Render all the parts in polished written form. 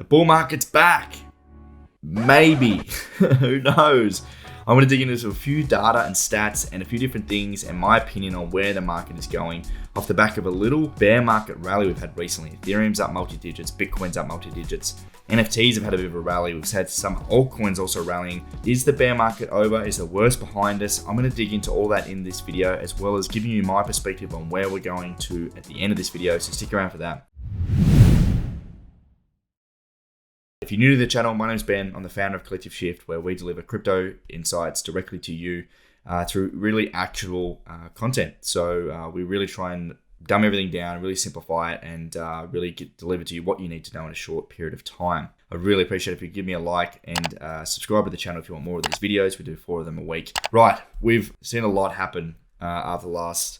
The bull market's back. Maybe. Who knows? I'm going to dig into a few data and stats and a few different things and my opinion on where the market is going off the back of a little bear market rally we've had recently. Ethereum's up multi-digits, Bitcoin's up multi-digits, NFTs have had a bit of a rally. We've had some altcoins also rallying. Is the bear market over? Is the worst behind us? I'm going to dig into all that in this video, as well as giving you my perspective on where we're going to at the end of this video, so stick around for that. If you're new to the channel, my name's Ben. I'm the founder of Collective Shift, where we deliver crypto insights directly to you through really actual content. So we really try and dumb everything down, really simplify it, and really deliver to you what you need to know in a short period of time. I really appreciate it if you give me a like and subscribe to the channel if you want more of these videos. We do 4 of them a week. Right, we've seen a lot happen over the last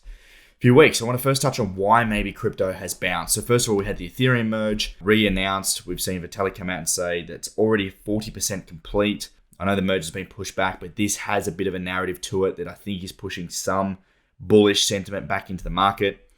few weeks. I want to first touch on why maybe crypto has bounced. So first of all, we had the Ethereum merge re-announced. We've seen Vitalik come out and say that it's already 40% complete. I know the merge has been pushed back, but this has a bit of a narrative to it that I think is pushing some bullish sentiment back into the market.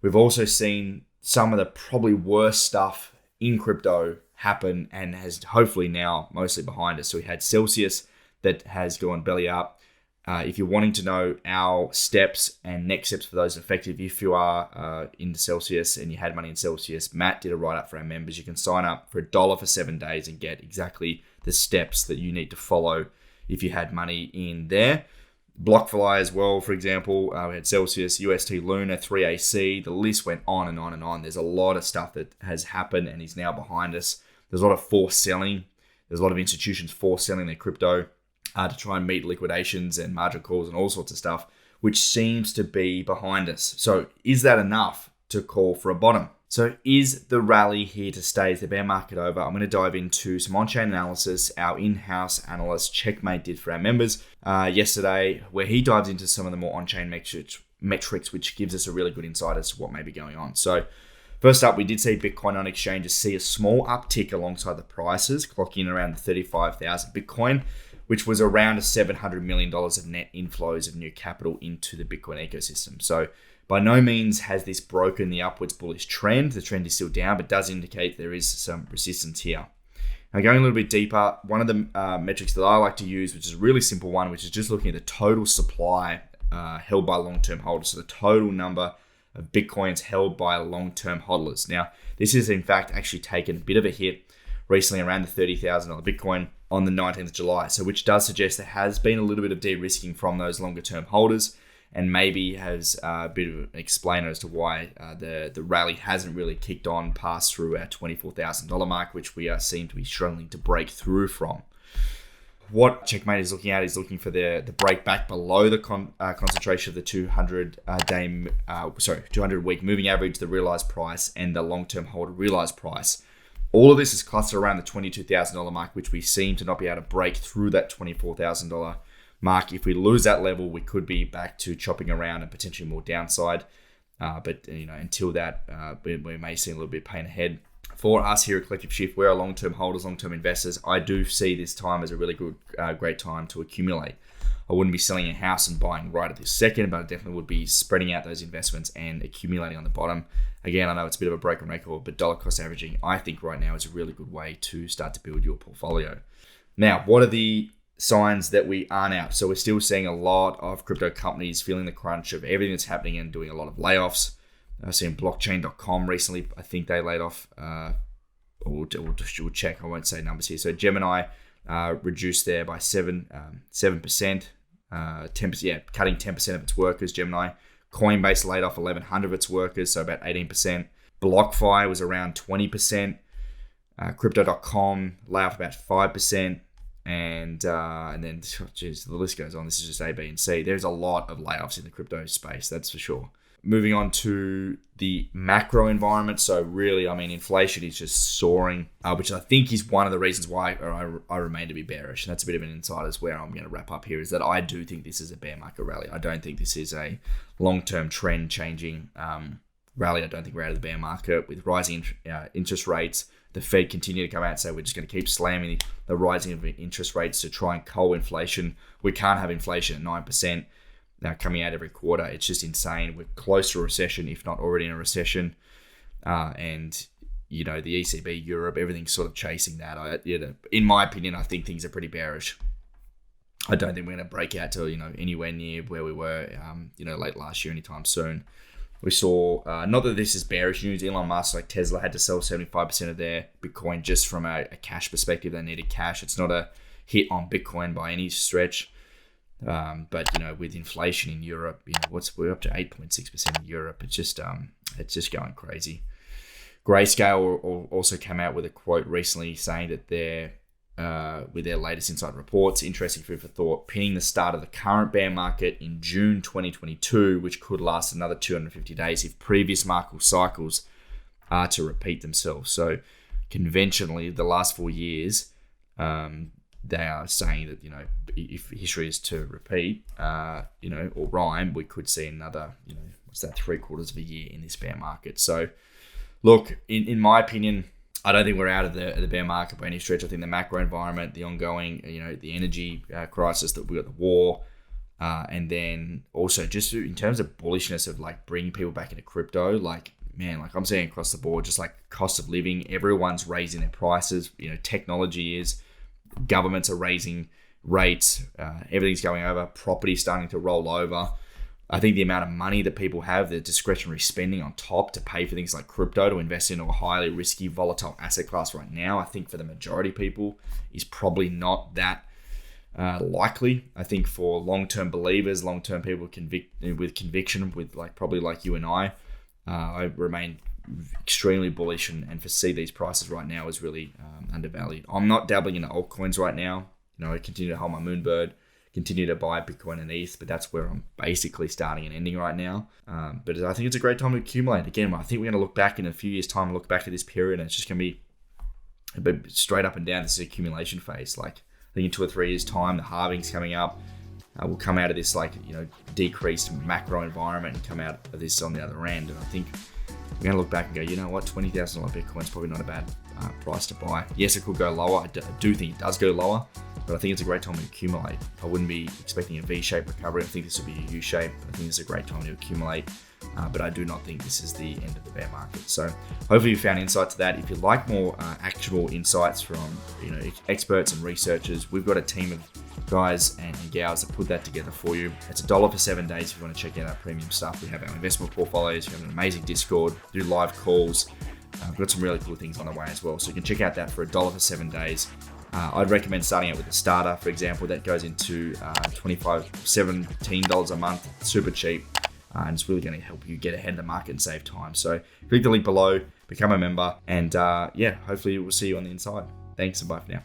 We've also seen some of the probably worst stuff in crypto happen and has hopefully now mostly behind us. So we had Celsius that has gone belly up. If you're wanting to know our steps and next steps for those affected, if you are into Celsius and you had money in Celsius, Matt did a write-up for our members. You can sign up for $1 for 7 days and get exactly the steps that you need to follow if you had money in there. BlockFly as well, for example. We had Celsius, UST Luna, 3AC. The list went on and on and on. There's a lot of stuff that has happened and is now behind us. There's a lot of forced selling. There's a lot of institutions forced selling their crypto to try and meet liquidations and margin calls and all sorts of stuff, which seems to be behind us. So is that enough to call for a bottom? So is the rally here to stay? Is the bear market over? I'm going to dive into some on-chain analysis our in-house analyst Checkmate did for our members yesterday, where he dives into some of the more on-chain metrics, which gives us a really good insight as to what may be going on. So first up, we did see Bitcoin on exchanges see a small uptick alongside the prices, clocking around 35,000 Bitcoin, which was around $700 million of net inflows of new capital into the Bitcoin ecosystem. So by no means has this broken the upwards bullish trend. The trend is still down, but does indicate there is some resistance here. Now going a little bit deeper, one of the metrics that I like to use, which is a really simple one, which is just looking at the total supply held by long-term holders. So the total number of Bitcoins held by long-term hodlers. Now, this is in fact actually taken a bit of a hit recently around the $30,000 Bitcoin on the 19th of July. So which does suggest there has been a little bit of de-risking from those longer term holders, and maybe has a bit of an explainer as to why the rally hasn't really kicked on past through our $24,000 mark, which we seem to be struggling to break through from. What Checkmate is looking at is looking for the break back below the concentration of the 200-week moving average, the realized price, and the long-term holder realized price. All of this is clustered around the $22,000 mark, which we seem to not be able to break through that $24,000 mark. If we lose that level, we could be back to chopping around and potentially more downside. But until that, we may see a little bit of pain ahead. For us here at Collective Shift, we're long-term holders, long-term investors. I do see this time as a really good, great time to accumulate. I wouldn't be selling a house and buying right at this second, but I definitely would be spreading out those investments and accumulating on the bottom. Again, I know it's a bit of a broken record, but dollar cost averaging, I think right now is a really good way to start to build your portfolio. Now, what are the signs that we aren't out? So we're still seeing a lot of crypto companies feeling the crunch of everything that's happening and doing a lot of layoffs. I've seen blockchain.com recently, I think they laid off, we'll check, I won't say numbers here. So Gemini reduced there by 7%, 10%, cutting 10% of its workers, Gemini. Coinbase laid off 1,100 of its workers, so about 18%. BlockFi was around 20%. Crypto.com laid off about 5%. And then, the list goes on. This is just A, B, and C. There's a lot of layoffs in the crypto space, that's for sure. Moving on to the macro environment. So really, inflation is just soaring, which I think is one of the reasons why I remain to be bearish. And that's a bit of an insight as where I'm going to wrap up here, is that I do think this is a bear market rally. I don't think this is a long-term trend changing rally. I don't think we're out of the bear market. With rising interest rates, the Fed continue to come out and say we're just going to keep slamming the rising of interest rates to try and cull inflation. We can't have inflation at 9%. Now coming out every quarter. It's just insane. We're close to a recession, if not already in a recession. And the ECB, Europe, everything's sort of chasing that. In my opinion, I think things are pretty bearish. I don't think we're going to break out to, anywhere near where we were, late last year anytime soon. We saw, not that this is bearish news, Elon Musk, like Tesla, had to sell 75% of their Bitcoin just from a cash perspective. They needed cash. It's not a hit on Bitcoin by any stretch. But with inflation in Europe, we're up to 8.6% in Europe. It's just going crazy. Grayscale also came out with a quote recently saying that with their latest insight reports, interesting food for thought, pinning the start of the current bear market in June 2022, which could last another 250 days if previous market cycles are to repeat themselves. So conventionally, the last 4 years, they are saying that, if history is to repeat, or rhyme, we could see another, 3/4 of a year in this bear market. So look, in my opinion, I don't think we're out of the bear market by any stretch. I think the macro environment, the ongoing, the energy crisis, that we got the war, and then also just in terms of bullishness of like bringing people back into crypto, I'm seeing across the board, just like cost of living, everyone's raising their prices. Technology is, governments are raising rates, everything's going over, property starting to roll over. I think the amount of money that people have, the discretionary spending on top to pay for things like crypto, to invest in a highly risky, volatile asset class right now, I think for the majority of people is probably not that likely. I think for long-term believers, long-term people with conviction, probably like you and I remain extremely bullish and foresee these prices right now is really undervalued. I'm not dabbling into altcoins right now. I continue to hold my Moonbird, continue to buy Bitcoin and ETH, but that's where I'm basically starting and ending right now. But I think it's a great time to accumulate. Again, I think we're going to look back in a few years' time, look back at this period, and it's just going to be a bit straight up and down. This is accumulation phase. I think in 2 or 3 years' time, the halving's coming up. We'll come out of this decreased macro environment and come out of this on the other end. And I think we're going to look back and go, you know what, $20,000 Bitcoin's probably not a bad price to buy. Yes, it could go lower. I do think it does go lower, but I think it's a great time to accumulate. I wouldn't be expecting a V-shaped recovery. I think this will be a U-shape. I think it's a great time to accumulate, but I do not think this is the end of the bear market. So hopefully you found insight to that. If you like more actual insights from experts and researchers, we've got a team of guys and gals that put that together for you. It's $1 for 7 days if you want to check out our premium stuff. We have our investment portfolios. We have an amazing Discord, do live calls. We've got some really cool things on the way as well. So you can check out that for $1 for 7 days. I'd recommend starting out with a starter, for example, that goes into $17 a month, super cheap, and it's really going to help you get ahead of the market and save time. So click the link below, become a member, and hopefully we'll see you on the inside. Thanks and bye for now.